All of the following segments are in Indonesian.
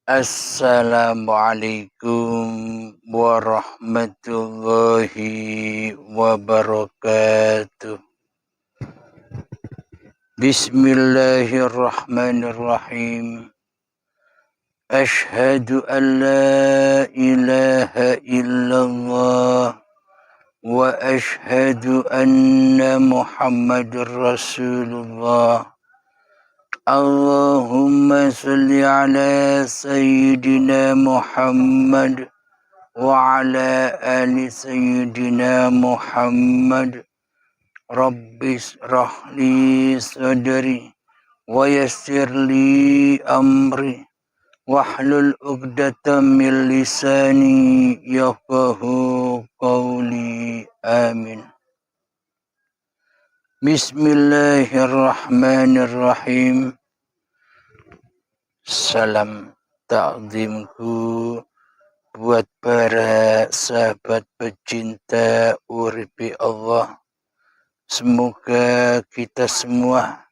Assalamualaikum warahmatullahi wabarakatuh. Bismillahirrahmanirrahim. Ashhadu an la ilaha illallah wa ashhadu anna Muhammadur Rasulullah. Allahumma salli ala Sayyidina Muhammad wa ala ali Sayyidina Muhammad. Rabbis rahli sadri wa yassir li amri wahlul uqdatam min lisani yafqahu qawli. Amin. Bismillahirrahmanirrahim. Salam takzimku buat para sahabat pecinta uripi Allah. Semoga kita semua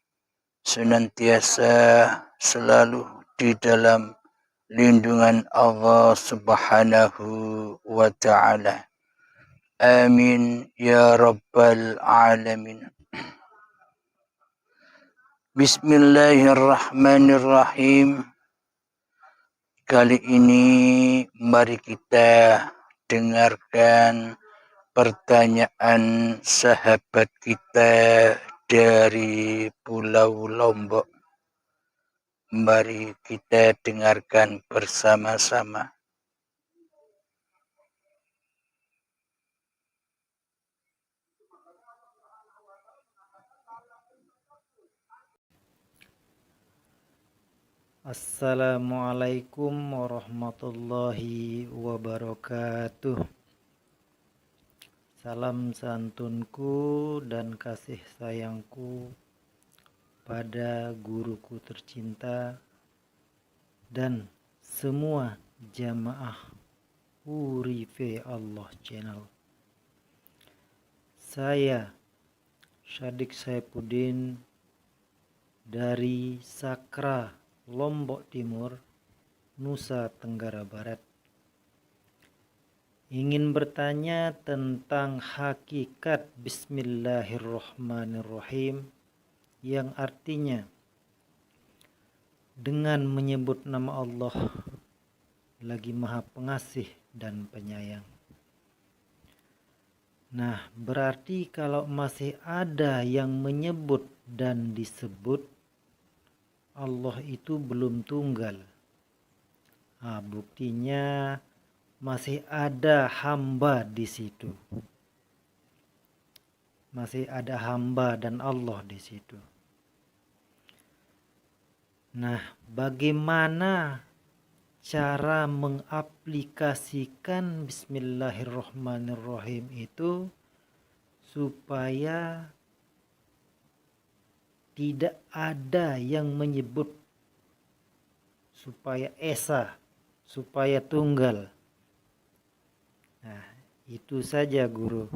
senantiasa selalu di dalam lindungan Allah Subhanahu wa ta'ala. Amin ya rabbal alamin. Bismillahirrahmanirrahim. Kali ini mari kita dengarkan pertanyaan sahabat kita dari Pulau Lombok. Mari kita dengarkan bersama-sama. Assalamualaikum warahmatullahi wabarakatuh. Salam santunku dan kasih sayangku pada guruku tercinta dan semua jamaah Urife Allah Channel. Saya Syadik Saifuddin dari Sakra, Lombok Timur, Nusa Tenggara Barat, ingin bertanya tentang hakikat Bismillahirrahmanirrahim, yang artinya dengan menyebut nama Allah lagi Maha Pengasih dan Penyayang. Nah, berarti kalau masih ada yang menyebut dan disebut Allah itu belum tunggal. Buktinya masih ada hamba di situ. Masih ada hamba dan Allah di situ. Nah, bagaimana cara mengaplikasikan Bismillahirrahmanirrahim itu supaya tidak ada yang menyebut, supaya esa, supaya tunggal. Nah, itu saja guru.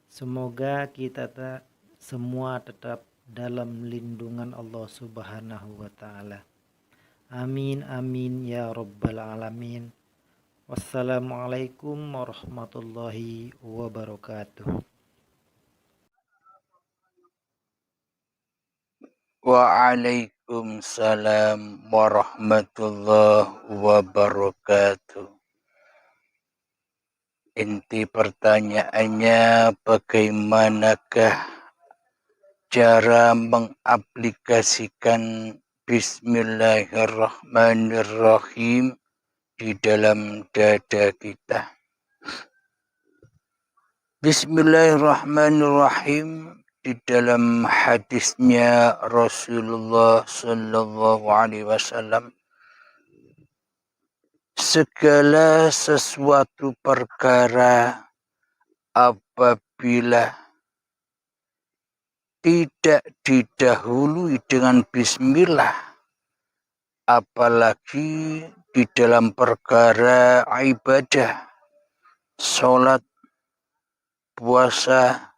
Semoga kita semua tetap dalam lindungan Allah Subhanahu wa ta'ala. Amin amin ya rabbal alamin. Wassalamualaikum warahmatullahi wabarakatuh. Waalaikumsalam warahmatullahi wabarakatuh. Inti pertanyaannya, bagaimanakah cara mengaplikasikan Bismillahirrahmanirrahim di dalam dada kita? Bismillahirrahmanirrahim di dalam hadisnya Rasulullah Sallallahu Alaihi Wasallam, segala sesuatu perkara apabila tidak didahului dengan bismillah, apalagi di dalam perkara ibadah, sholat, puasa,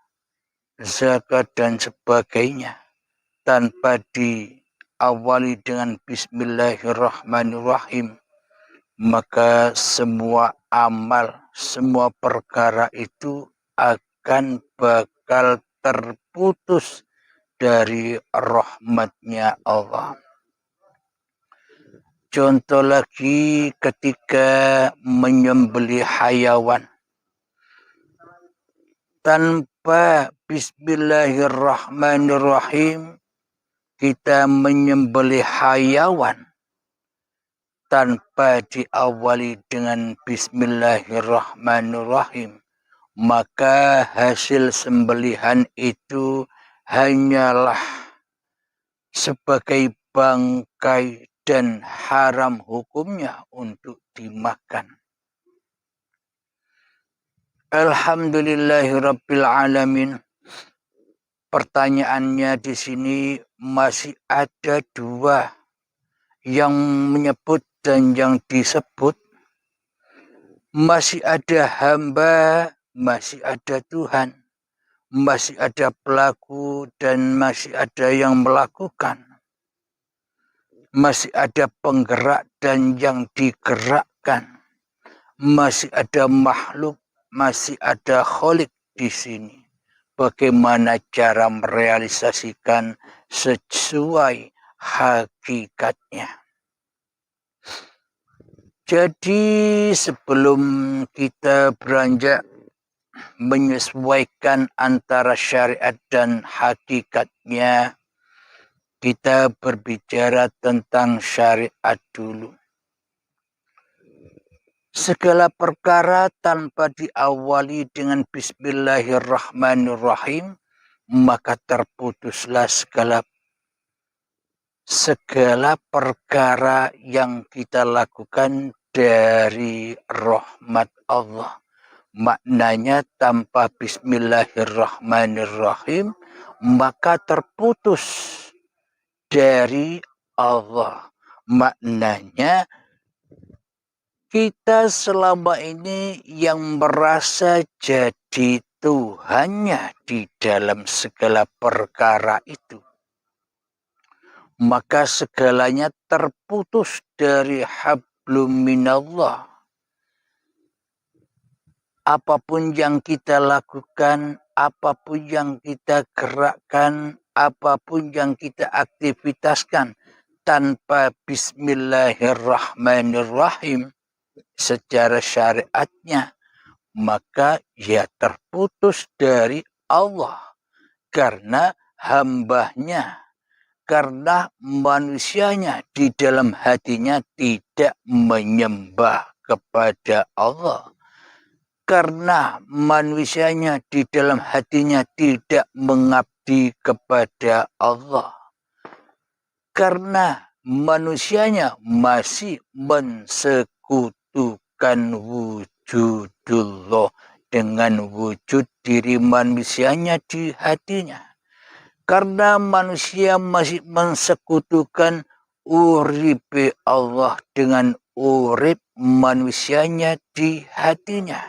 zakat dan sebagainya, tanpa diawali dengan Bismillahirrahmanirrahim, maka semua amal, semua perkara itu akan bakal terputus dari rahmatnya Allah. Contoh lagi ketika menyembelih hayawan tanpa bismillahirrahmanirrahim, kita menyembelih hayawan tanpa diawali dengan bismillahirrahmanirrahim, maka hasil sembelihan itu hanyalah sebagai bangkai dan haram hukumnya untuk dimakan. Alhamdulillahirabbil alamin. Pertanyaannya di sini masih ada dua yang menyebut dan yang disebut. Masih ada hamba, masih ada Tuhan. Masih ada pelaku dan masih ada yang melakukan. Masih ada penggerak dan yang digerakkan. Masih ada makhluk, masih ada kholik di sini. Bagaimana cara merealisasikan sesuai hakikatnya. Jadi sebelum kita beranjak menyesuaikan antara syariat dan hakikatnya, kita berbicara tentang syariat dulu. Segala perkara tanpa diawali dengan bismillahirrahmanirrahim, maka terputuslah segala perkara yang kita lakukan dari rahmat Allah. Maknanya tanpa bismillahirrahmanirrahim, maka terputus dari Allah. Maknanya kita selama ini yang merasa jadi Tuhannya di dalam segala perkara itu, maka segalanya terputus dari hablum minallah. Apapun yang kita lakukan, apapun yang kita gerakkan, apapun yang kita aktivitaskan tanpa bismillahirrahmanirrahim secara syariatnya, maka ya terputus dari Allah karena hambanya, karena manusianya di dalam hatinya tidak menyembah kepada Allah. Karena manusianya di dalam hatinya tidak mengabdi kepada Allah. Karena manusianya masih mensekutukan wujudullah dengan wujud diri manusianya di hatinya. Karena manusia masih mensekutukan urip Allah dengan urip manusianya di hatinya.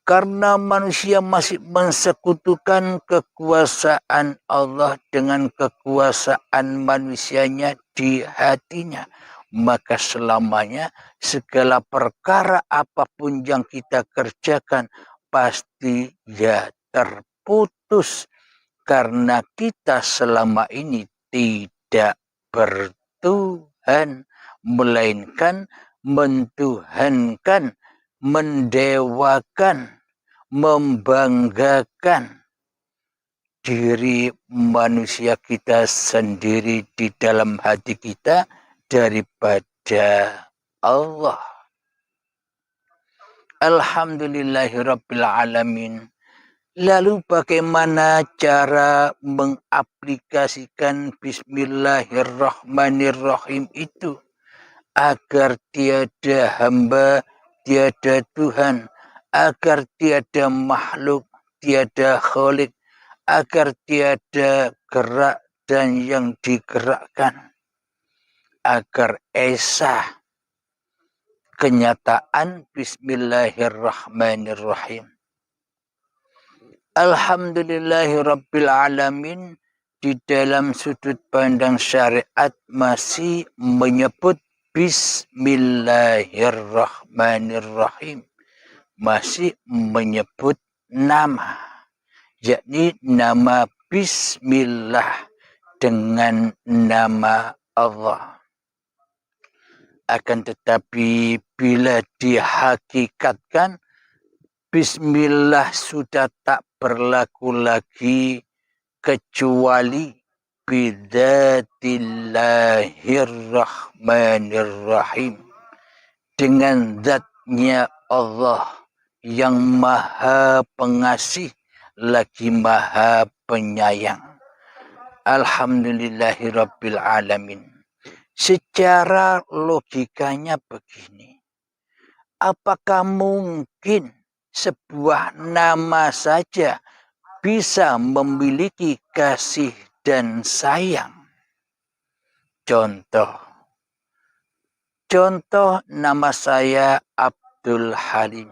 Karena manusia masih mensekutukan kekuasaan Allah dengan kekuasaan manusianya di hatinya, maka selamanya segala perkara apapun yang kita kerjakan pasti ya terputus karena kita selama ini tidak bertuhan, melainkan mentuhankan, mendewakan, membanggakan diri manusia kita sendiri di dalam hati kita daripada Allah. Alhamdulillahirabbil alamin. Lalu bagaimana cara mengaplikasikan bismillahirrahmanirrahim itu agar tiada hamba, tiada Tuhan, agar tiada makhluk, tiada kholik, agar tiada gerak dan yang digerakkan, agar esa kenyataan bismillahirrahmanirrahim. Alhamdulillahirabbil alamin. Di dalam sudut pandang syariat masih menyebut Bismillahirrahmanirrahim. Masih menyebut nama, yakni nama Bismillah dengan nama Allah. Akan tetapi bila dihakikatkan Bismillah sudah tak berlaku lagi kecuali Bidzatillahirrahmanirrahim, dengan zatnya Allah yang maha pengasih lagi maha penyayang. Alhamdulillahirabbil alamin. Secara logikanya begini, apakah mungkin sebuah nama saja bisa memiliki kasih dan sayang? Contoh nama saya Abdul Halim.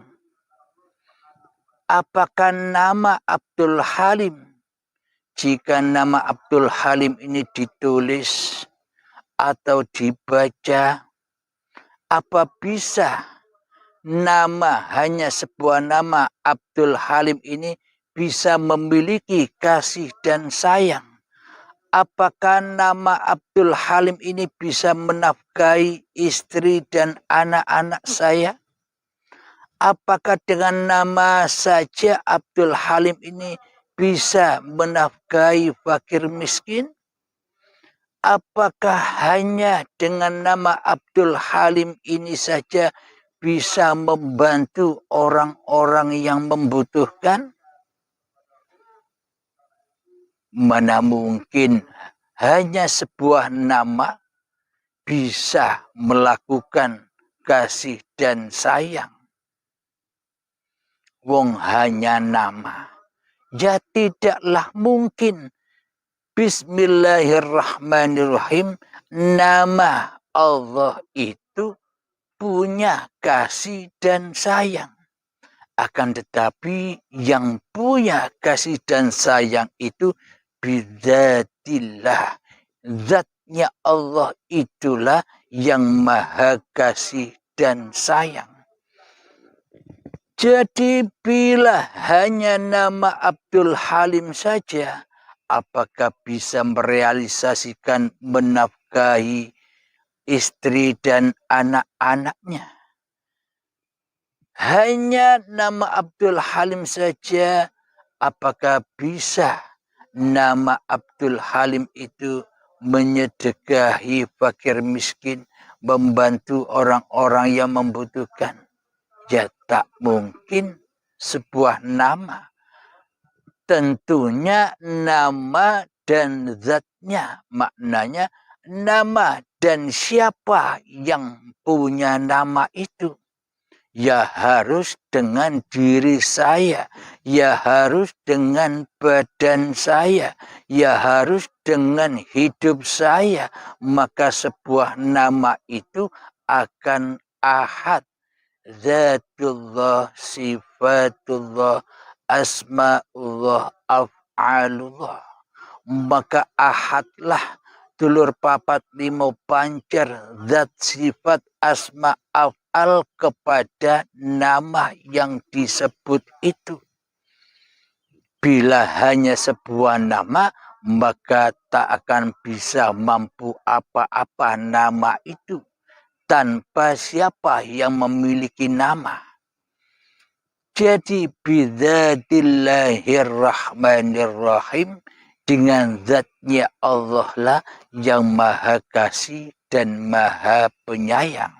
Apakah nama Abdul Halim, jika nama Abdul Halim ini ditulis atau dibaca, apa bisa hanya sebuah nama Abdul Halim ini bisa memiliki kasih dan sayang? Apakah nama Abdul Halim ini bisa menafkahi istri dan anak-anak saya? Apakah dengan nama saja Abdul Halim ini bisa menafkahi fakir miskin? Apakah hanya dengan nama Abdul Halim ini saja bisa membantu orang-orang yang membutuhkan? Mana mungkin hanya sebuah nama bisa melakukan kasih dan sayang. Wong hanya nama. Ya tidaklah mungkin Bismillahirrahmanirrahim, nama Allah itu punya kasih dan sayang. Akan tetapi yang punya kasih dan sayang itu Bidzatillah, zatnya Allah itulah yang maha kasih dan sayang. Jadi bila hanya nama Abdul Halim saja, apakah bisa merealisasikan menafkahi istri dan anak-anaknya? Hanya nama Abdul Halim saja, apakah bisa nama Abdul Halim itu menyedekahi fakir miskin, membantu orang-orang yang membutuhkan? Ya tak mungkin sebuah nama. Tentunya nama dan zatnya, maknanya nama dan siapa yang punya nama itu. Ya harus dengan diri saya, ya harus dengan badan saya, ya harus dengan hidup saya. Maka sebuah nama itu akan ahad. Zatullah, sifatullah, asma'ullah, af'alullah. Maka ahadlah dulur papat limo pancer zat sifat asma af'al kepada nama yang disebut itu. Bila hanya sebuah nama, maka tak akan bisa mampu apa-apa nama itu tanpa siapa yang memiliki nama. Jadi Bidzatillahirrahmanirrahim, dengan zatnya Allah lah yang maha kasih dan maha penyayang.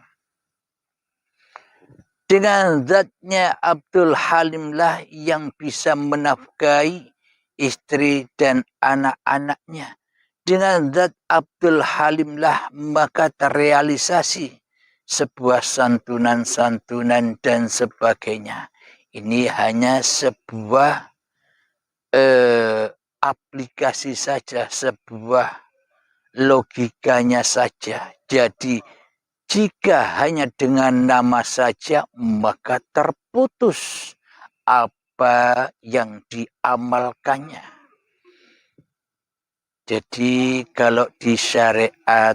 Dengan zatnya Abdul Halim lah yang bisa menafkahi istri dan anak-anaknya. Dengan zat Abdul Halim lah maka terrealisasi sebuah santunan-santunan dan sebagainya. Ini hanya sebuah aplikasi saja, sebuah logikanya saja. Jadi jika hanya dengan nama saja, maka terputus apa yang diamalkannya. Jadi kalau di syariat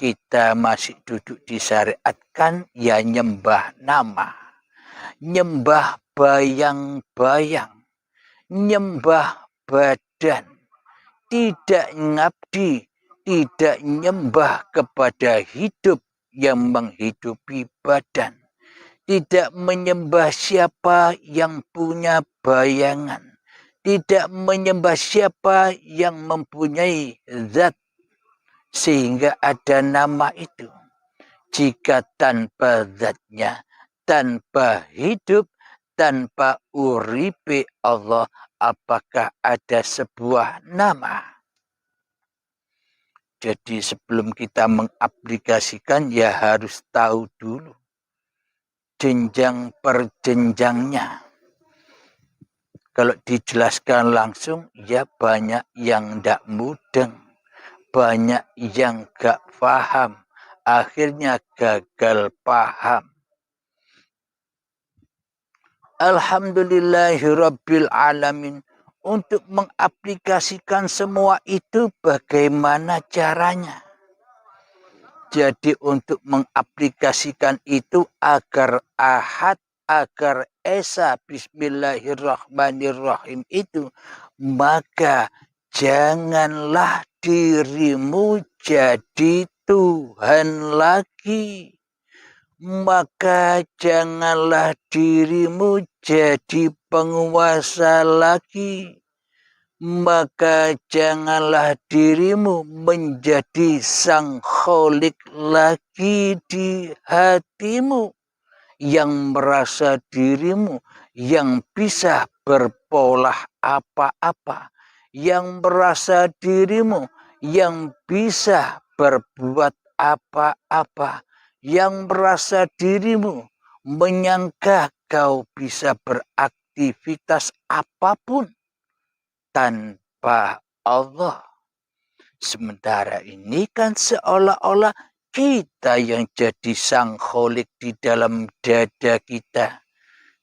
kita masih duduk disyariatkan ya nyembah nama, nyembah bayang-bayang, nyembah badan, tidak ngabdi, tidak nyembah kepada hidup yang menghidupi badan, tidak menyembah siapa yang punya bayangan, tidak menyembah siapa yang mempunyai zat sehingga ada nama itu. Jika tanpa zatnya, tanpa hidup, tanpa uripe Allah, apakah ada sebuah nama? Jadi sebelum kita mengaplikasikan ya harus tahu dulu jenjang per jenjangnya. Kalau dijelaskan langsung ya banyak yang tidak mudeng, banyak yang gak paham, akhirnya gagal paham. Alhamdulillahirabbil alamin. Untuk mengaplikasikan semua itu bagaimana caranya? Jadi untuk mengaplikasikan itu agar ahad, agar esa bismillahirrahmanirrahim itu, maka janganlah dirimu jadi Tuhan lagi. Maka janganlah dirimu jadi penguasa lagi. Maka janganlah dirimu menjadi sang kholik lagi di hatimu. Yang merasa dirimu yang bisa berpolah apa-apa. Yang merasa dirimu yang bisa berbuat apa-apa. Yang merasa dirimu menyangka kau bisa beraktivitas apapun tanpa Allah. Sementara ini kan seolah-olah kita yang jadi sang kholik di dalam dada kita.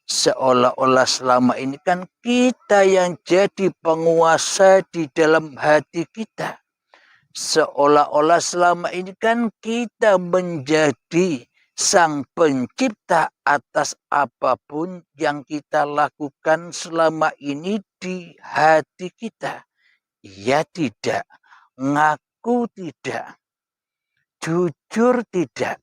Seolah-olah selama ini kan kita yang jadi penguasa di dalam hati kita. Seolah-olah selama ini kan kita menjadi sang pencipta atas apapun yang kita lakukan selama ini di hati kita. Ya tidak, ngaku tidak, jujur tidak.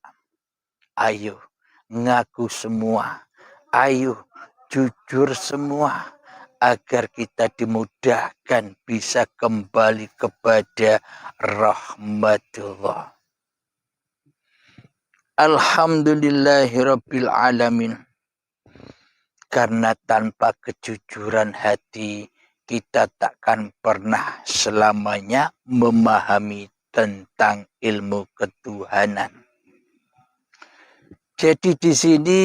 Ayo, ngaku semua. Ayo, jujur semua. Agar kita dimudahkan bisa kembali kepada rahmatullah. Alhamdulillahirabbil alamin. Karena tanpa kejujuran hati kita takkan pernah selamanya memahami tentang ilmu ketuhanan. Jadi di sini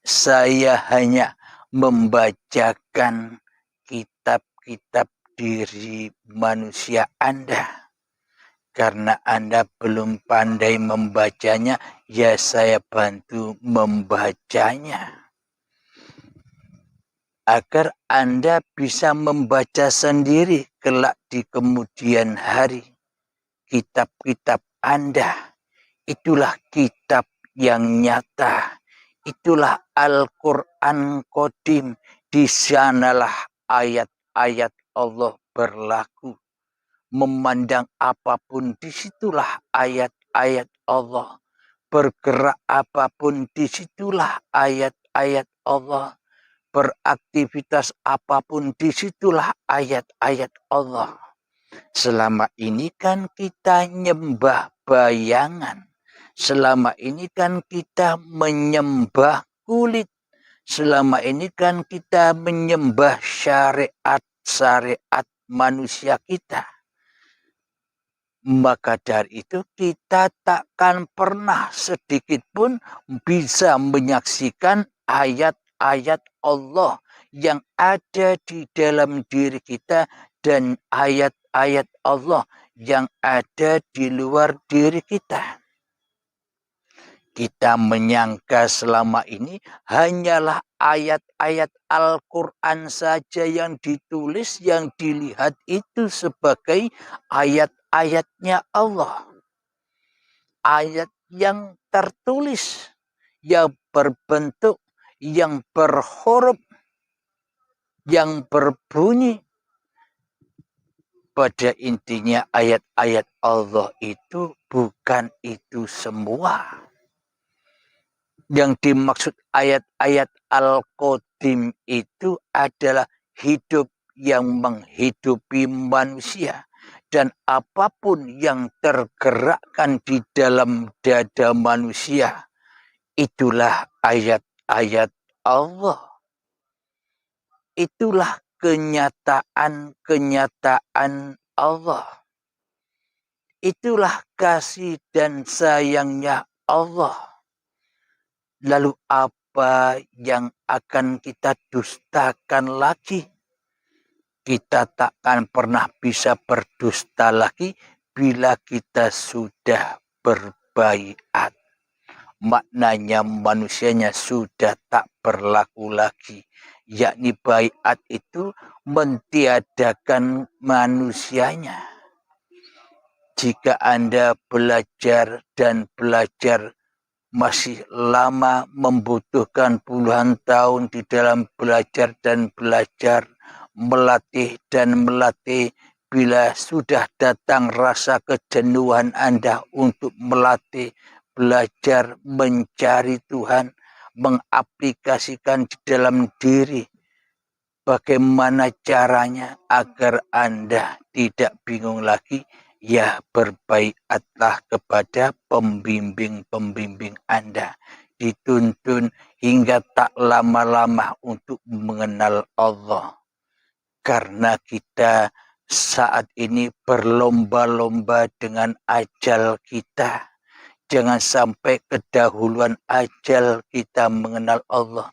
saya hanya membacakan kitab-kitab diri manusia Anda. Karena Anda belum pandai membacanya, ya saya bantu membacanya. Agar Anda bisa membaca sendiri kelak di kemudian hari. Kitab-kitab Anda, itulah kitab yang nyata. Itulah Al-Quran Qadim. Di sanalah ayat-ayat Allah berlaku. Memandang apapun, disitulah ayat-ayat Allah. Bergerak apapun, disitulah ayat-ayat Allah. Beraktivitas apapun, disitulah ayat-ayat Allah. Selama ini kan kita nyembah bayangan. Selama ini kan kita menyembah kulit. Selama ini kan kita menyembah syariat-syariat manusia kita. Maka dari itu kita takkan pernah sedikit pun bisa menyaksikan ayat-ayat Allah yang ada di dalam diri kita dan ayat-ayat Allah yang ada di luar diri kita. Kita menyangka selama ini hanyalah ayat-ayat Al-Quran saja yang ditulis, yang dilihat itu sebagai ayat-ayatnya Allah. ayat yang tertulis, yang berbentuk, yang berhuruf, yang berbunyi. Pada intinya ayat-ayat Allah itu bukan itu semua. Yang dimaksud ayat-ayat Al-Qadim itu adalah hidup yang menghidupi manusia. Dan apapun yang tergerakkan di dalam dada manusia, itulah ayat-ayat Allah. Itulah kenyataan-kenyataan Allah. Itulah kasih dan sayangnya Allah. Lalu apa yang akan kita dustakan lagi? Kita takkan pernah bisa berdusta lagi bila kita sudah berbaiat. Maknanya manusianya sudah tak berlaku lagi. Yakni baiat itu mentiadakan manusianya. Jika Anda belajar dan belajar masih lama, membutuhkan puluhan tahun di dalam belajar dan belajar, melatih dan melatih, bila sudah datang rasa kejenuhan Anda untuk melatih, belajar, mencari Tuhan, mengaplikasikan di dalam diri, bagaimana caranya agar Anda tidak bingung lagi? Ya, berbaiatlah kepada pembimbing-pembimbing Anda. Dituntun hingga tak lama-lama untuk mengenal Allah. Karena kita saat ini berlomba-lomba dengan ajal kita. Jangan sampai kedahuluan ajal kita mengenal Allah.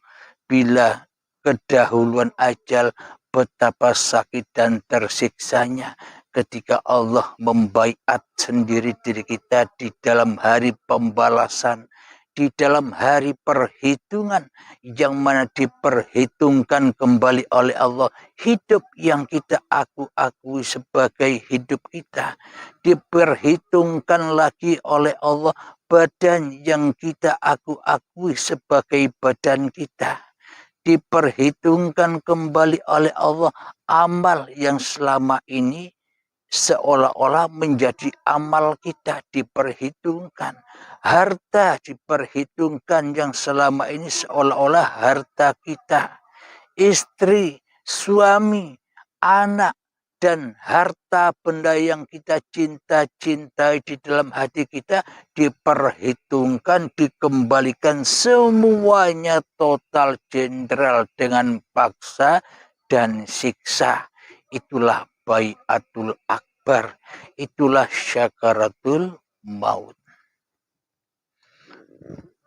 Bila kedahuluan ajal, betapa sakit dan tersiksanya ketika Allah membaiat sendiri diri kita di dalam hari pembalasan, di dalam hari perhitungan, yang mana diperhitungkan kembali oleh Allah hidup yang kita akui sebagai hidup kita, diperhitungkan lagi oleh Allah badan yang kita akui sebagai badan kita, diperhitungkan kembali oleh Allah amal yang selama ini seolah-olah menjadi amal kita, diperhitungkan. Harta diperhitungkan yang selama ini seolah-olah harta kita. Istri, suami, anak, dan harta benda yang kita cintai di dalam hati kita diperhitungkan, dikembalikan semuanya total jenderal dengan paksa dan siksa. Itulah baiatul akbar, itulah syakaratul maut.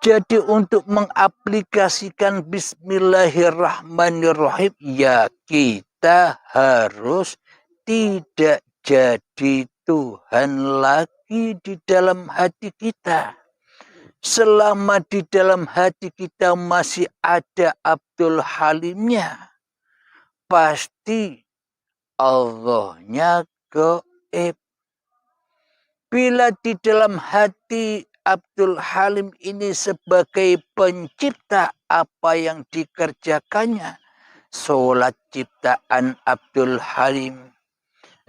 Jadi untuk mengaplikasikan bismillahirrahmanirrahim, ya kita harus tidak jadi Tuhan lagi di dalam hati kita. Selama di dalam hati kita masih ada Abdul Halimnya, pasti Allahnya gaib. Bila di dalam hati Abdul Halim ini sebagai pencipta apa yang dikerjakannya, sholat ciptaan Abdul Halim,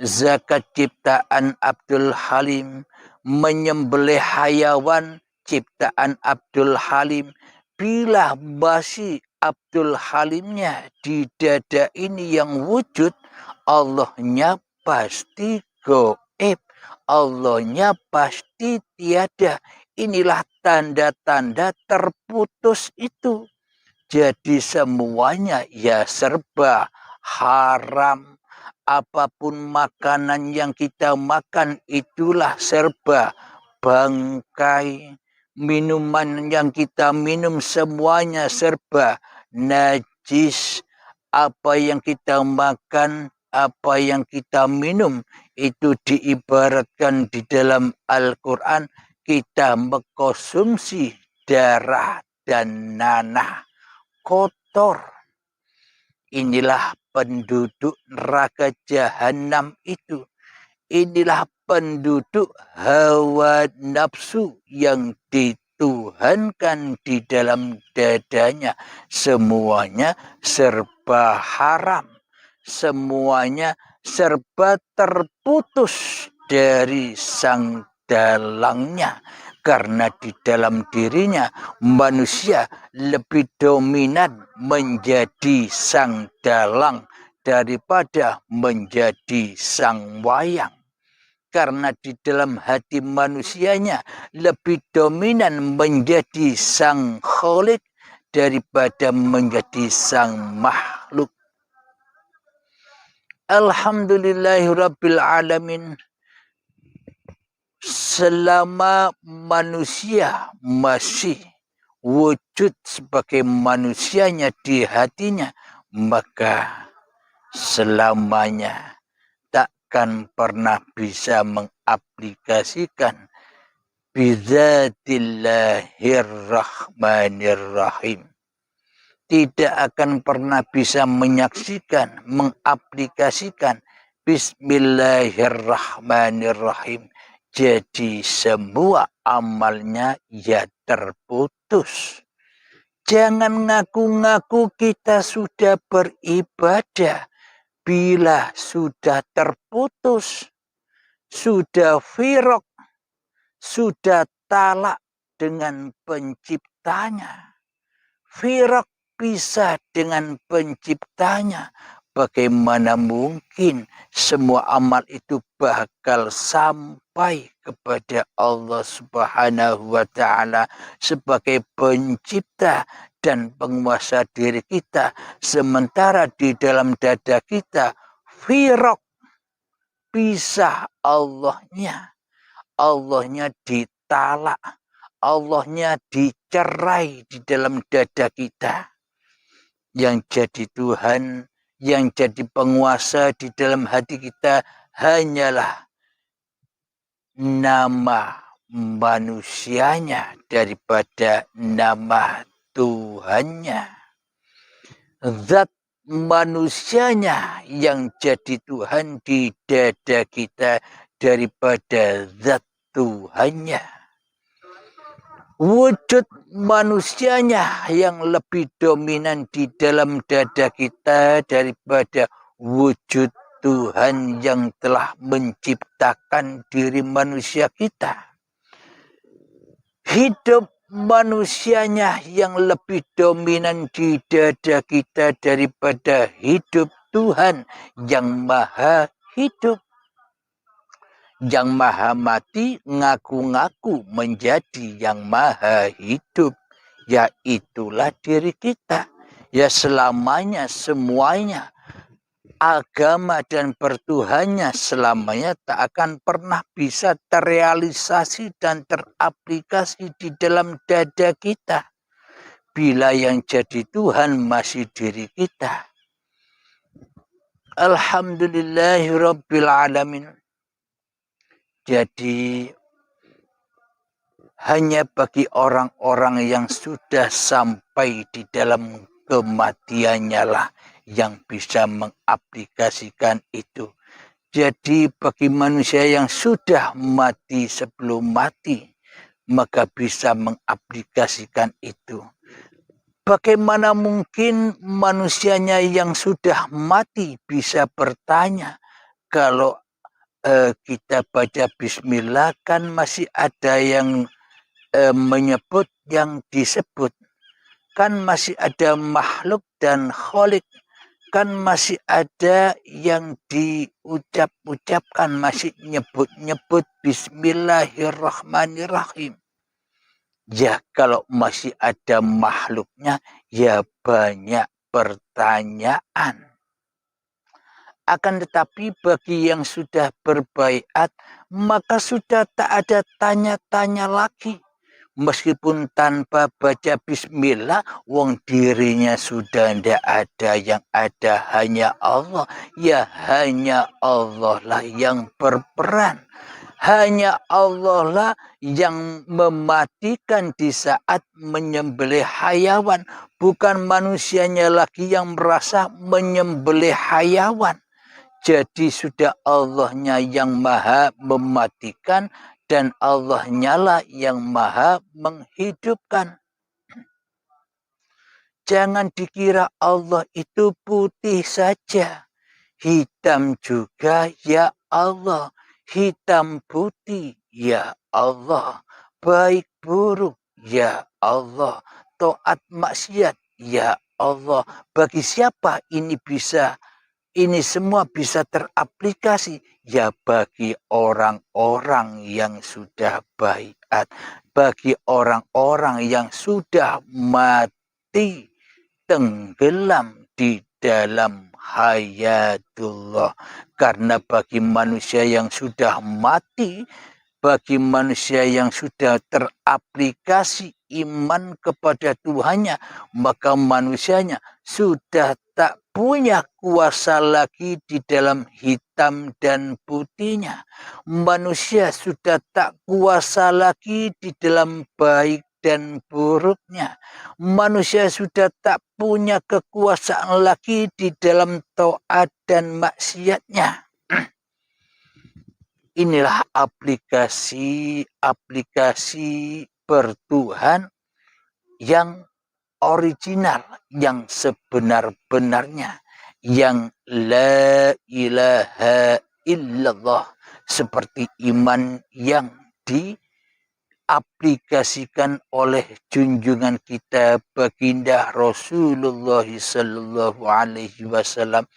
zakat ciptaan Abdul Halim, menyembelih hayawan ciptaan Abdul Halim. Bila masih Abdul Halimnya di dada ini yang wujud, Allahnya pasti gaib, Allahnya pasti tiada. Inilah tanda-tanda terputus itu. Jadi semuanya ya serba haram. Apapun makanan yang kita makan itulah serba bangkai. Minuman yang kita minum semuanya serba najis. Apa yang kita makan, apa yang kita minum, itu diibaratkan di dalam Al-Quran, kita mengkonsumsi darah dan nanah kotor. Inilah penduduk neraka jahanam itu. inilah penduduk hawa nafsu yang dituhankan di dalam dadanya. Semuanya serba haram. Semuanya serba terputus dari sang dalangnya. Karena di dalam dirinya manusia lebih dominan menjadi sang dalang daripada menjadi sang wayang. Karena di dalam hati manusianya lebih dominan menjadi sang kholik daripada menjadi sang makhluk. Alhamdulillahirabbil alamin. Selama manusia masih wujud sebagai manusianya di hatinya, maka selamanya takkan pernah bisa mengaplikasikan bidzatillahirrahmanirrahim. Tidak akan pernah bisa menyaksikan, mengaplikasikan bismillahirrahmanirrahim. Jadi semua amalnya ya terputus. Jangan ngaku-ngaku kita sudah beribadah bila sudah terputus, sudah firaq, sudah talak dengan penciptanya. Firaq pisah dengan penciptanya. Bagaimana mungkin semua amal itu bakal sampai kepada Allah Subhanahu wa Ta'ala sebagai pencipta dan penguasa diri kita, sementara di dalam dada kita firaq, pisah Allahnya. Allahnya ditalak, Allahnya dicerai di dalam dada kita. Yang jadi Tuhan, yang jadi penguasa di dalam hati kita hanyalah nama manusianya daripada nama Tuhannya. Zat manusianya yang jadi Tuhan di dada kita daripada zat Tuhannya. Wujud manusianya yang lebih dominan di dalam dada kita daripada wujud Tuhan yang telah menciptakan diri manusia kita. Hidup manusianya yang lebih dominan di dada kita daripada hidup Tuhan yang maha hidup. Yang maha mati ngaku-ngaku menjadi yang maha hidup. Ya itulah diri kita. Ya selamanya semuanya. Agama dan pertuhannya selamanya tak akan pernah bisa terrealisasi dan teraplikasi di dalam dada kita. Bila yang jadi Tuhan masih diri kita. Alhamdulillahirabbil alamin. Jadi hanya bagi orang-orang yang sudah sampai di dalam kematiannya lah yang bisa mengaplikasikan itu. Jadi bagi manusia yang sudah mati sebelum mati, maka bisa mengaplikasikan itu. Bagaimana mungkin manusianya yang sudah mati bisa bertanya kalau kita baca bismillah kan masih ada yang menyebut yang disebut. Kan masih ada makhluk dan kholik. Kan masih ada yang diucap-ucapkan, masih nyebut-nyebut bismillahirrahmanirrahim. Ya kalau masih ada makhluknya, ya banyak pertanyaan. Akan tetapi bagi yang sudah berbaiat, maka sudah tak ada tanya-tanya lagi. Meskipun tanpa baca bismillah, wong dirinya sudah tidak ada, yang ada hanya Allah. Ya hanya Allah lah yang berperan. Hanya Allah lah yang mematikan di saat menyembelih hayawan. Bukan manusianya lagi yang merasa menyembelih hayawan. Jadi sudah Allahnya yang maha mematikan dan Allahnya lah yang maha menghidupkan. Jangan dikira Allah itu putih saja. Hitam juga ya Allah. Hitam putih ya Allah. Baik buruk ya Allah. Taat maksiat ya Allah. Bagi siapa ini semua bisa teraplikasi? Ya bagi orang-orang yang sudah baiat. Bagi orang-orang yang sudah mati tenggelam di dalam hayatullah. Karena bagi manusia yang sudah mati, bagi manusia yang sudah teraplikasi iman kepada Tuhannya, maka manusianya sudah tak punya kuasa lagi di dalam hitam dan putihnya. Manusia sudah tak kuasa lagi di dalam baik dan buruknya. Manusia sudah tak punya kekuasaan lagi di dalam taat dan maksiatnya. Inilah aplikasi bertuhan yang original, yang sebenar-benarnya, yang la ilaha illallah, seperti iman yang diaplikasikan oleh junjungan kita baginda Rasulullah sallallahu alaihi wasallam.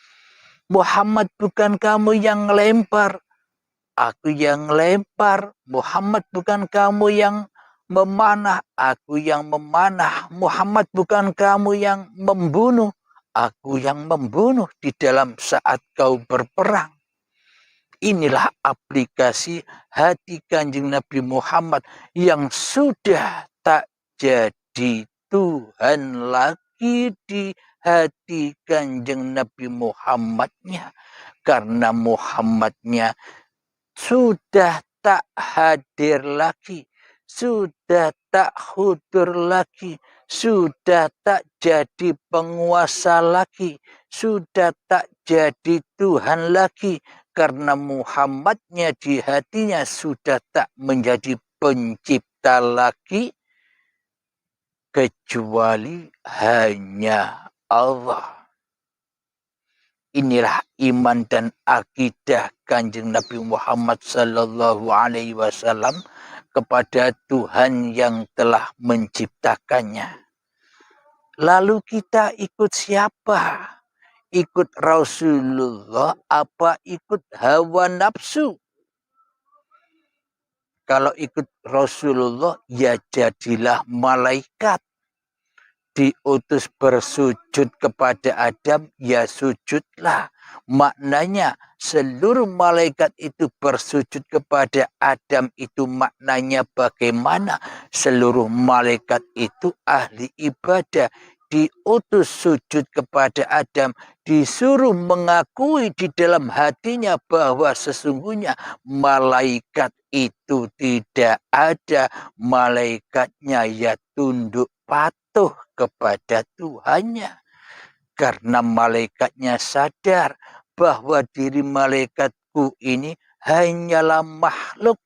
Muhammad, bukan kamu yang lempar, aku yang lempar. Muhammad, bukan kamu yang memanah, aku yang memanah. Muhammad, bukan kamu yang membunuh, aku yang membunuh di dalam saat kau berperang. Inilah aplikasi hati Kanjeng Nabi Muhammad yang sudah tak jadi Tuhan lagi di hati Kanjeng Nabi Muhammadnya. Karena Muhammadnya sudah tak hadir lagi, sudah tak hudur lagi, sudah tak jadi penguasa lagi, sudah tak jadi Tuhan lagi, karena Muhammadnya di hatinya sudah tak menjadi pencipta lagi, kecuali hanya Allah. Inilah iman dan akidah Kanjeng Nabi Muhammad sallallahu alaihi wasallam kepada Tuhan yang telah menciptakannya. Lalu kita ikut siapa? Ikut Rasulullah apa ikut hawa nafsu? Kalau ikut Rasulullah, ya jadilah malaikat. Diutus bersujud kepada Adam, ya sujudlah. Maknanya seluruh malaikat itu bersujud kepada Adam, itu maknanya bagaimana? Seluruh malaikat itu ahli ibadah. Diutus sujud kepada Adam, disuruh mengakui di dalam hatinya bahwa sesungguhnya malaikat itu tidak ada. Malaikatnya ya tunduk patuh kepada Tuhannya. Karena malaikatnya sadar bahwa diri malaikatku ini hanyalah makhluk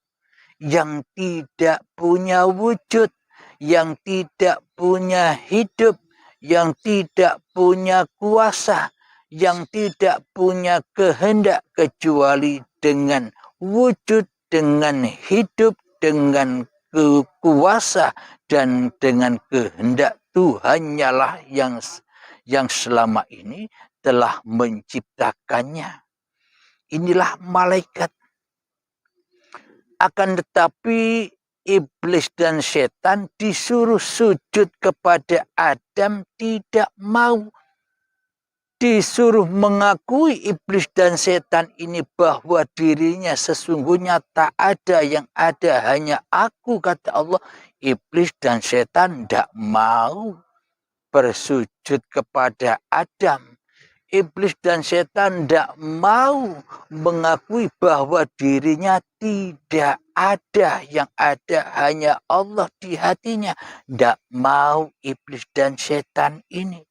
yang tidak punya wujud, yang tidak punya hidup, yang tidak punya kuasa, yang tidak punya kehendak kecuali dengan wujud, dengan hidup, dengan kuasa dan dengan kehendak Tuhannya lah yang selama ini telah menciptakannya. Inilah malaikat. Akan tetapi iblis dan setan disuruh sujud kepada Adam, tidak mau. Disuruh mengakui iblis dan setan ini bahwa dirinya sesungguhnya tak ada, yang ada hanya aku, kata Allah. Iblis dan setan tidak mau bersujud kepada Adam. Iblis dan setan tidak mau mengakui bahwa dirinya tidak ada, yang ada hanya Allah di hatinya. Tidak mau iblis dan setan ini.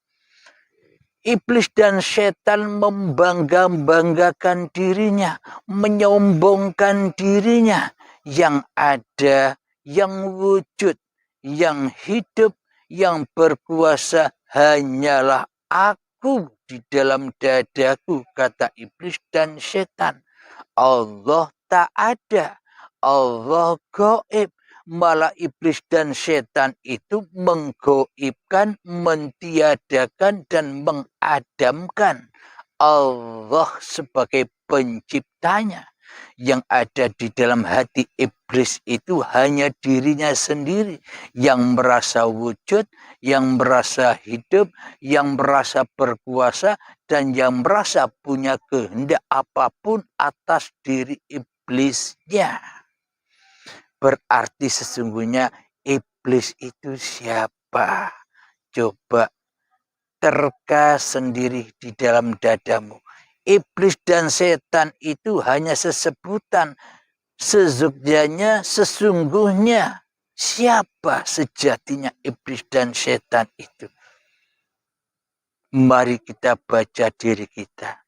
Iblis dan setan membangga-banggakan dirinya, menyombongkan dirinya. Yang ada, yang wujud, yang hidup, yang berkuasa hanyalah aku di dalam dadaku, kata iblis dan setan. Allah tak ada, Allah gaib. Malah iblis dan setan itu menggaibkan, mentiadakan, dan mengadamkan Allah sebagai penciptanya. Yang ada di dalam hati iblis itu hanya dirinya sendiri yang merasa wujud, yang merasa hidup, yang merasa berkuasa, dan yang merasa punya kehendak apapun atas diri iblisnya. Berarti sesungguhnya iblis itu siapa? Coba terka sendiri di dalam dadamu. Iblis dan setan itu hanya sesebutan. Sesungguhnya siapa sejatinya iblis dan setan itu? Mari kita baca diri kita.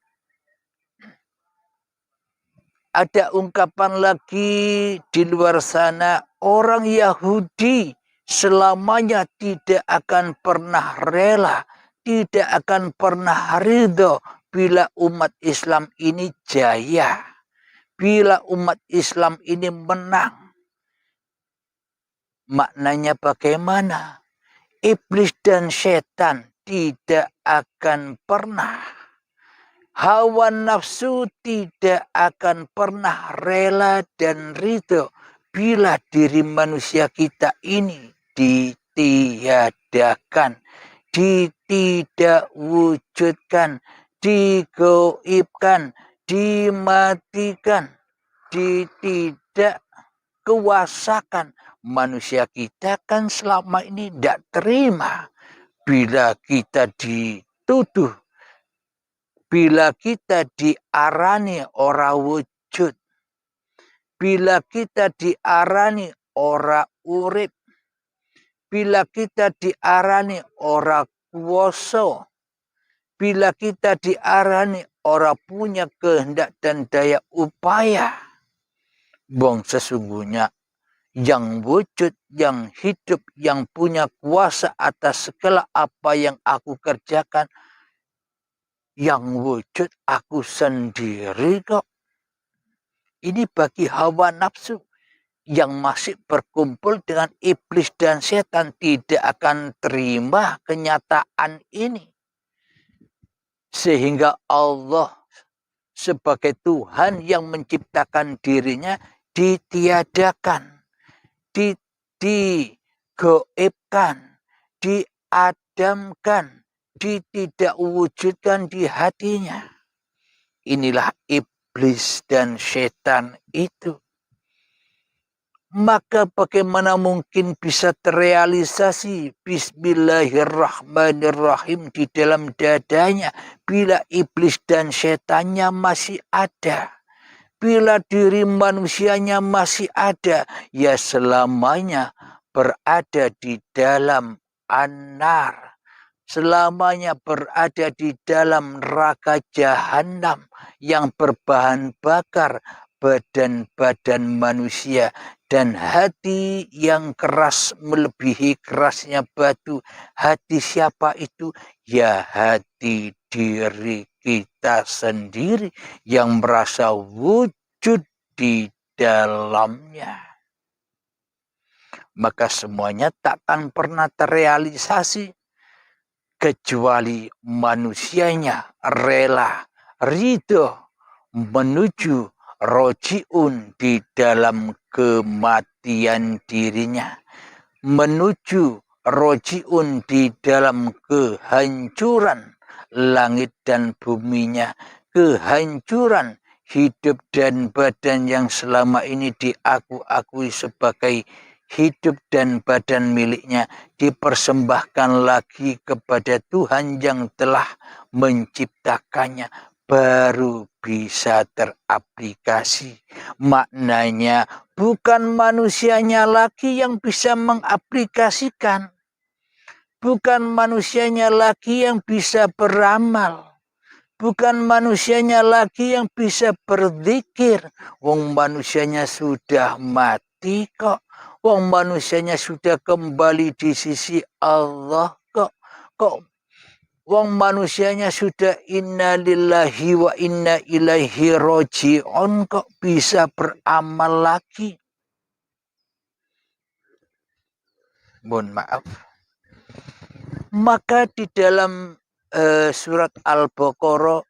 Ada ungkapan lagi di luar sana, orang Yahudi selamanya tidak akan pernah rela, tidak akan pernah ridho bila umat Islam ini jaya, bila umat Islam ini menang. Maknanya bagaimana? Iblis dan setan tidak akan pernah, hawa nafsu tidak akan pernah rela dan ridho bila diri manusia kita ini ditiadakan, ditidakwujudkan, digaibkan, dimatikan, ditidakkuasakan. Manusia kita kan selama ini tidak terima bila kita dituduh, bila kita diarani ora wujud, bila kita diarani ora urip, bila kita diarani ora kuoso, bila kita diarani ora punya kehendak dan daya upaya. Bong sesungguhnya yang wujud, yang hidup, yang punya kuasa atas segala apa yang aku kerjakan, yang wujud aku sendiri kok. Ini bagi hawa nafsu yang masih berkumpul dengan iblis dan setan tidak akan terima kenyataan ini. Sehingga Allah sebagai Tuhan yang menciptakan dirinya ditiadakan, digaibkan, diadamkan, ditidakwujudkan di hatinya. Inilah iblis dan setan itu. Maka bagaimana mungkin bisa terrealisasi Bismillahirrahmanirrahim di dalam dadanya bila iblis dan setannya masih ada? Bila diri manusianya masih ada, ya selamanya berada di dalam an-nar. Selamanya berada di dalam neraka jahanam yang berbahan bakar badan-badan manusia. Dan hati yang keras melebihi kerasnya batu. Hati siapa itu? Ya hati diri kita sendiri yang merasa wujud di dalamnya. Maka semuanya takkan pernah terrealisasi kecuali manusianya rela, ridho menuju rojiun di dalam kematian dirinya, menuju rojiun di dalam kehancuran langit dan buminya, kehancuran hidup dan badan yang selama ini diakui sebagai hidup dan badan miliknya, dipersembahkan lagi kepada Tuhan yang telah menciptakannya, baru bisa teraplikasi. Maknanya bukan manusianya lagi yang bisa mengaplikasikan, Bukan manusianya lagi yang bisa beramal. Bukan manusianya lagi yang bisa berzikir. Wong manusianya sudah mati kok. Wong manusianya sudah kembali di sisi Allah kok. Kok wong manusianya sudah inna lillahi wa inna ilaihi roji'un kok bisa beramal lagi. Mohon maaf. Maka di dalam surat Al-Baqarah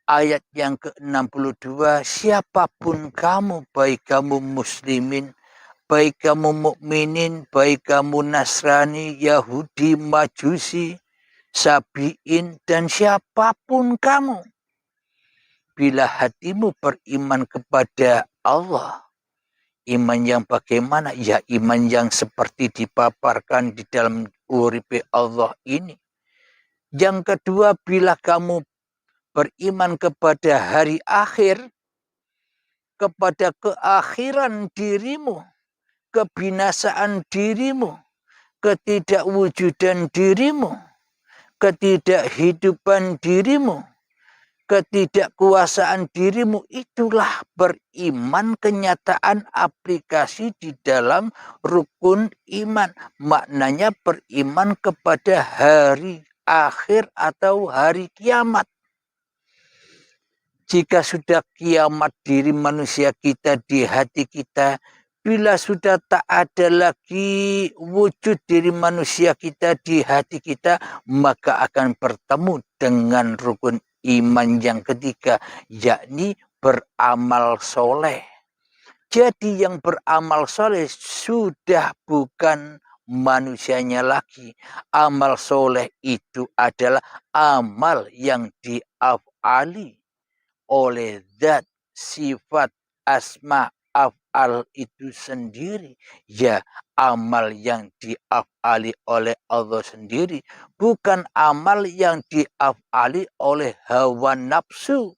ayat yang ke-62, siapapun kamu, baik kamu muslimin, baik kamu mukminin, baik kamu Nasrani, Yahudi, Majusi, Sabiin, dan siapapun kamu, bila hatimu beriman kepada Allah, iman yang bagaimana? Ya iman yang seperti dipaparkan di dalam uripe Allah ini. Yang kedua, bila kamu beriman kepada hari akhir, kepada keakhiran dirimu, kebinasaan dirimu, ketidakwujudan dirimu, ketidakhidupan dirimu, ketidakkuasaan dirimu, itulah beriman, kenyataan aplikasi di dalam rukun iman. Maknanya beriman kepada hari akhir atau hari kiamat. Jika sudah kiamat diri manusia kita di hati kita, bila sudah tak ada lagi wujud diri manusia kita di hati kita, maka akan bertemu dengan rukun iman yang ketiga, yakni beramal soleh. Jadi yang beramal soleh sudah bukan manusianya lagi. Amal soleh itu adalah amal yang diafali oleh zat, sifat, asma, af'al itu sendiri. Ya, amal yang diafali oleh Allah sendiri, bukan amal yang diafali oleh hawa nafsu.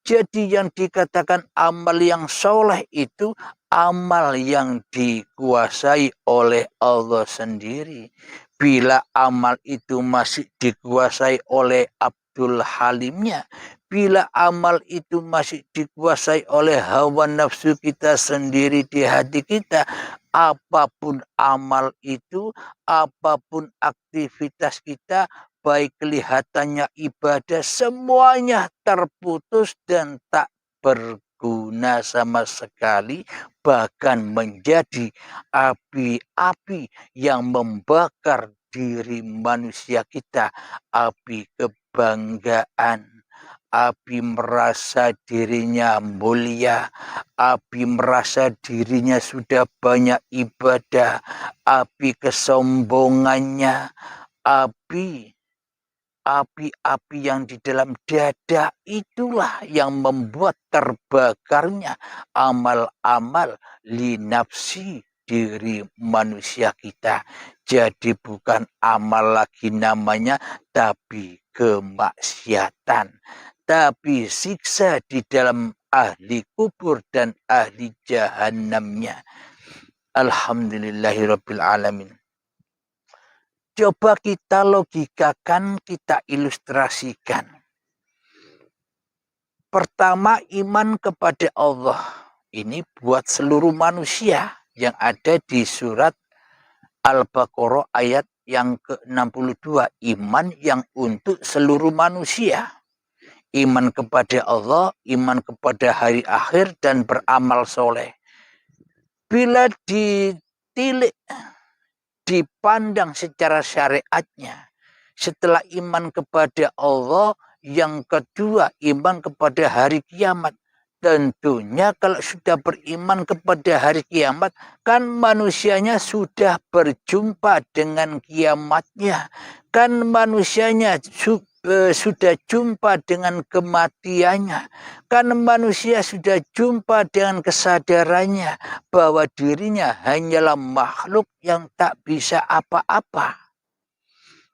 Jadi yang dikatakan amal yang soleh itu amal yang dikuasai oleh Allah sendiri. Bila amal itu masih dikuasai oleh Abdul Halimnya, bila amal itu masih dikuasai oleh hawa nafsu kita sendiri di hati kita, apapun amal itu, apapun aktivitas kita, baik kelihatannya ibadah, semuanya terputus dan tak berguna sama sekali, bahkan menjadi api-api yang membakar diri manusia kita, api kebanggaan, api merasa dirinya mulia, api merasa dirinya sudah banyak ibadah, api kesombongannya, api-api yang di dalam dada, itulah yang membuat terbakarnya amal-amal linafsi diri manusia kita. Jadi bukan amal lagi namanya, tapi kemaksiatan, tapi siksa di dalam ahli kubur dan ahli jahannamnya. Alhamdulillahirabbil alamin. Coba kita logikakan, kita ilustrasikan. Pertama, iman kepada Allah. Ini buat seluruh manusia yang ada di surat Al-Baqarah ayat yang ke-62. Iman yang untuk seluruh manusia. Iman kepada Allah, iman kepada hari akhir, dan beramal soleh. Bila ditilik, dipandang secara syariatnya, setelah iman kepada Allah, yang kedua iman kepada hari kiamat. Tentunya kalau sudah beriman kepada hari kiamat, kan manusianya sudah berjumpa dengan kiamatnya, kan manusianya sudah jumpa dengan kematiannya, kan manusia sudah jumpa dengan kesadarannya bahwa dirinya hanyalah makhluk yang tak bisa apa-apa.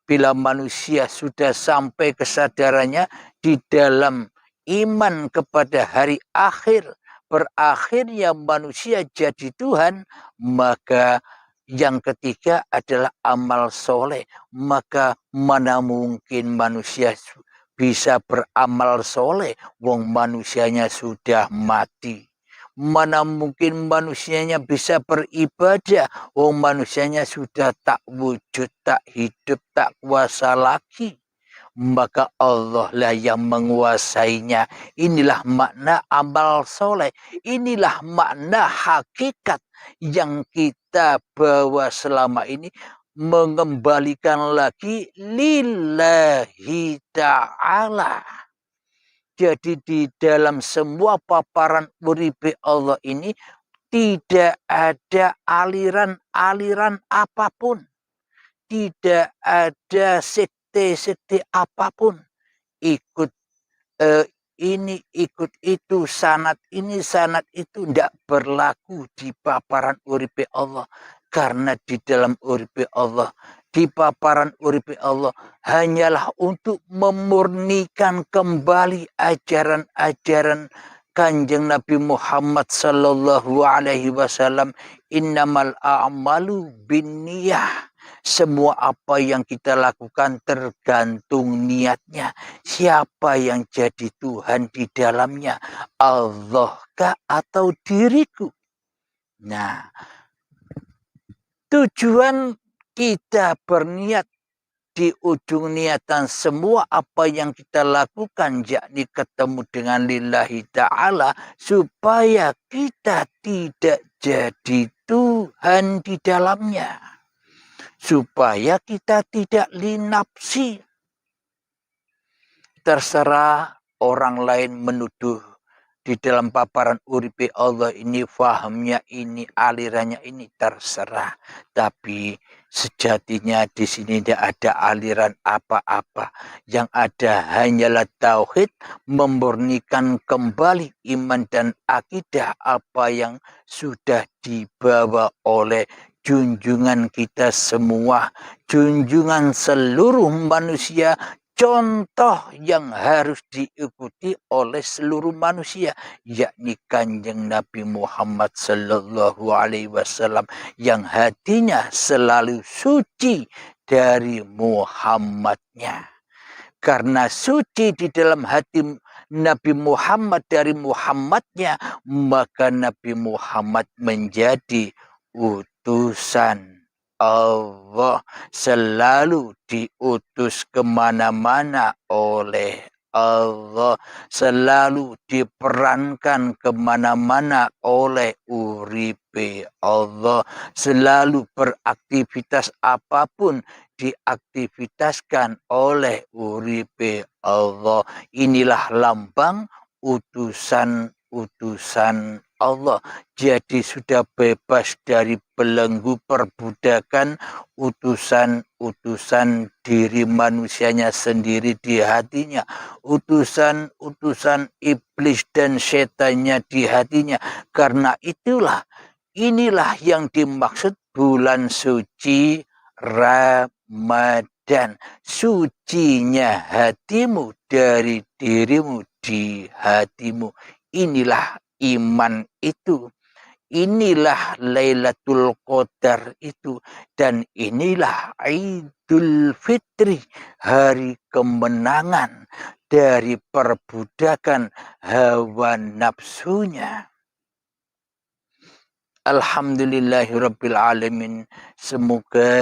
Bila manusia sudah sampai kesadarannya di dalam iman kepada hari akhir, berakhirnya manusia jadi Tuhan, maka Yang ketiga adalah amal soleh. Maka mana mungkin manusia bisa beramal soleh, wong manusianya sudah mati. Mana mungkin manusianya bisa beribadah, wong manusianya sudah tak wujud, tak hidup, tak kuasa lagi. Maka Allah lah yang menguasainya. Inilah makna amal soleh. Inilah makna hakikat yang kita bawa selama ini, mengembalikan lagi lillahi ta'ala. Jadi di dalam semua paparan uripe Allah ini tidak ada aliran-aliran apapun. Tidak ada sekte apapun. Ikut ini, ikut itu, sanad ini, sanad itu. Tidak berlaku di paparan uripe Allah. Karena di dalam uripe Allah, di paparan uripe Allah, hanyalah untuk memurnikan kembali ajaran-ajaran Kanjeng Nabi Muhammad sallallahu alaihi wasallam. Innamal a'malu binniyah. Semua apa yang kita lakukan tergantung niatnya. Siapa yang jadi Tuhan di dalamnya? Allah kah atau diriku? Nah, tujuan kita berniat di ujung niatan semua apa yang kita lakukan, yakni ketemu dengan lillahi ta'ala, supaya kita tidak jadi Tuhan di dalamnya. Supaya kita tidak linapsi. Terserah orang lain menuduh di dalam paparan uripe Allah ini, fahamnya ini, alirannya ini, terserah. Tapi sejatinya di sini tidak ada aliran apa-apa. Yang ada hanyalah tauhid, memurnikan kembali iman dan akidah apa yang sudah dibawa oleh junjungan kita semua, junjungan seluruh manusia, contoh yang harus diikuti oleh seluruh manusia, yakni Kanjeng Nabi Muhammad sallallahu alaihi wasallam yang hatinya selalu suci dari Muhammadnya. Karena suci di dalam hati Nabi Muhammad dari Muhammadnya, maka Nabi Muhammad menjadi utusan Allah, selalu diutus kemana-mana oleh Allah, selalu diperankan kemana-mana oleh uripe Allah, selalu beraktivitas apapun diaktivitaskan oleh uripe Allah. Inilah lambang utusan-utusan Allah. Jadi sudah bebas dari belenggu perbudakan utusan-utusan diri manusianya sendiri di hatinya, utusan-utusan iblis dan setannya di hatinya. Karena inilah yang dimaksud bulan suci Ramadan. Sucinya hatimu dari dirimu di hatimu. Inilah iman itu. Inilah Lailatul Qadar itu. Dan inilah Idul Fitri, hari kemenangan dari perbudakan hawa nafsunya. Alhamdulillahirrabbilalamin. Semoga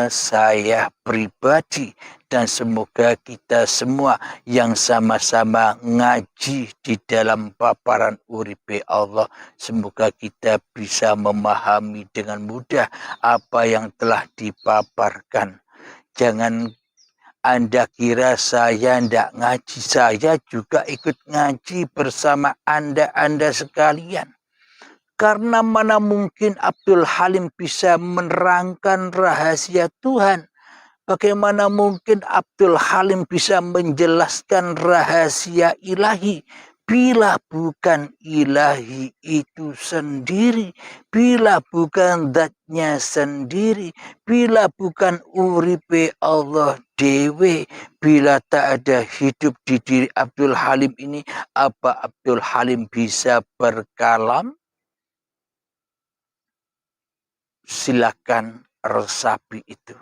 saya pribadi dan semoga kita semua yang sama-sama ngaji di dalam paparan uripe Allah, semoga kita bisa memahami dengan mudah apa yang telah dipaparkan. Jangan Anda kira saya tidak ngaji, saya juga ikut ngaji bersama Anda sekalian. Karena mana mungkin Abdul Halim bisa menerangkan rahasia Tuhan? Bagaimana mungkin Abdul Halim bisa menjelaskan rahasia ilahi? Bila bukan ilahi itu sendiri, bila bukan zatnya sendiri, bila bukan uripe Allah dewe, bila tak ada hidup di diri Abdul Halim ini, apa Abdul Halim bisa berkalam? silakan resapi itu.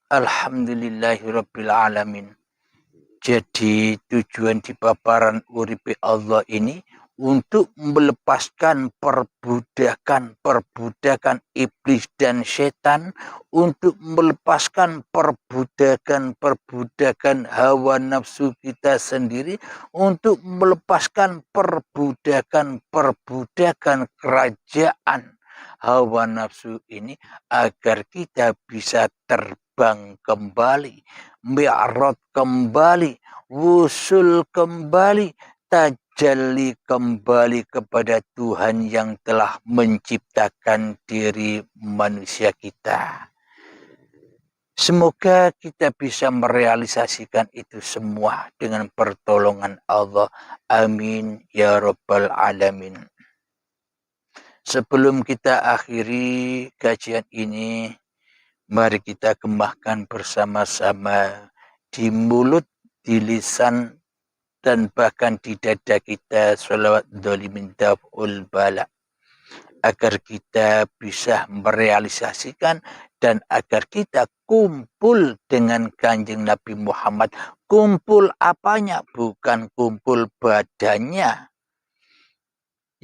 Alhamdulillahirabbil alamin. Jadi tujuan di paparan uripe Allah ini untuk melepaskan perbudakan iblis dan setan, untuk melepaskan perbudakan hawa nafsu kita sendiri, untuk melepaskan perbudakan kerajaan hawa nafsu ini, agar kita bisa terbang kembali, mi'raj kembali, wusul kembali, tajalli kembali kepada Tuhan yang telah menciptakan diri manusia kita. Semoga kita bisa merealisasikan itu semua dengan pertolongan Allah. Amin ya rabbal alamin. Sebelum kita akhiri kajian ini, mari kita kembangkan bersama-sama di mulut, di lisan, dan bahkan di dada kita sholawat dholimin daf'ul bala, agar kita bisa merealisasikan dan agar kita kumpul dengan Kanjeng Nabi Muhammad. Kumpul apanya? Bukan kumpul badannya.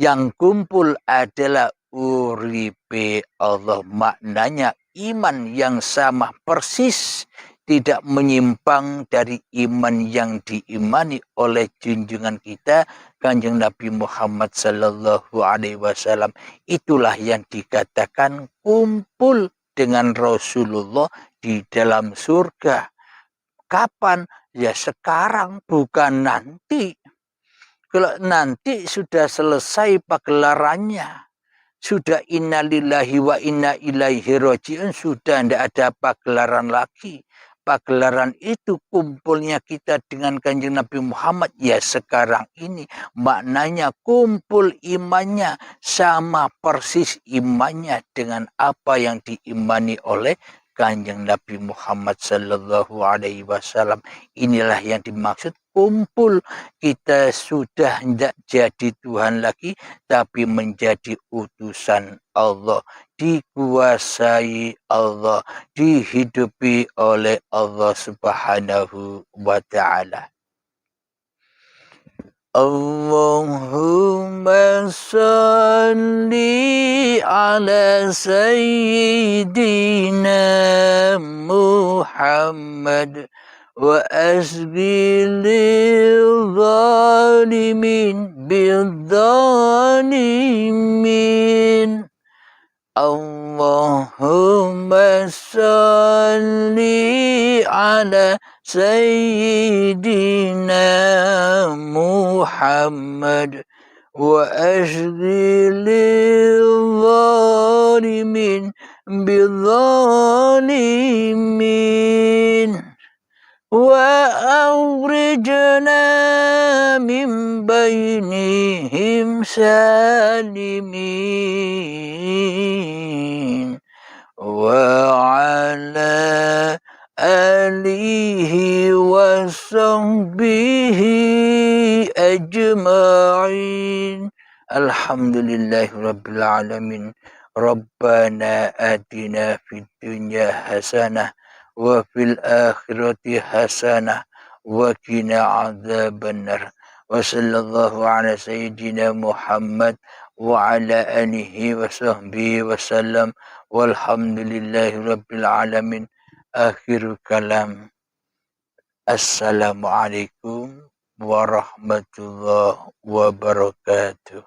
Yang kumpul adalah uripe Allah, maknanya iman yang sama persis, tidak menyimpang dari iman yang diimani oleh junjungan kita Kanjeng Nabi Muhammad sallallahu alaihi wasallam. Itulah yang dikatakan kumpul dengan Rasulullah di dalam surga. Kapan? Ya sekarang, bukan nanti. Kalau nanti sudah selesai pagelarannya, sudah innalillahi wa inna ilaihi raji'un, sudah tidak ada pagelaran lagi. Pagelaran itu kumpulnya kita dengan Kanjeng Nabi Muhammad ya sekarang ini. Maknanya kumpul imannya, sama persis imannya dengan apa yang diimani oleh Kanjeng Nabi Muhammad sallallahu alaihi wasallam. Inilah yang dimaksud kumpul. Kita sudah tidak jadi Tuhan lagi, tapi menjadi utusan Allah, dikuasai Allah, dihidupi oleh Allah subhanahu wa ta'ala. Allahumma salli ala sayyidina Muhammad wa asbilil zalimin bidzalimin. Allahumma salli ala sayyidina Muhammad wa asbilil zalimin bidzalimin. وأخرجنا من بينهم سالمين وعلى آله وصحبه أجمعين. الحمد لله رب العالمين. ربنا آتنا في الدنيا حسنة وفي الآخرة حسنة وقنا عذاب النار. وصلى الله على سيدنا محمد وعلى آله وصحبه وسلم والحمد لله رب العالمين. آخر كلام. Assalamualaikum warahmatullahi wabarakatuh.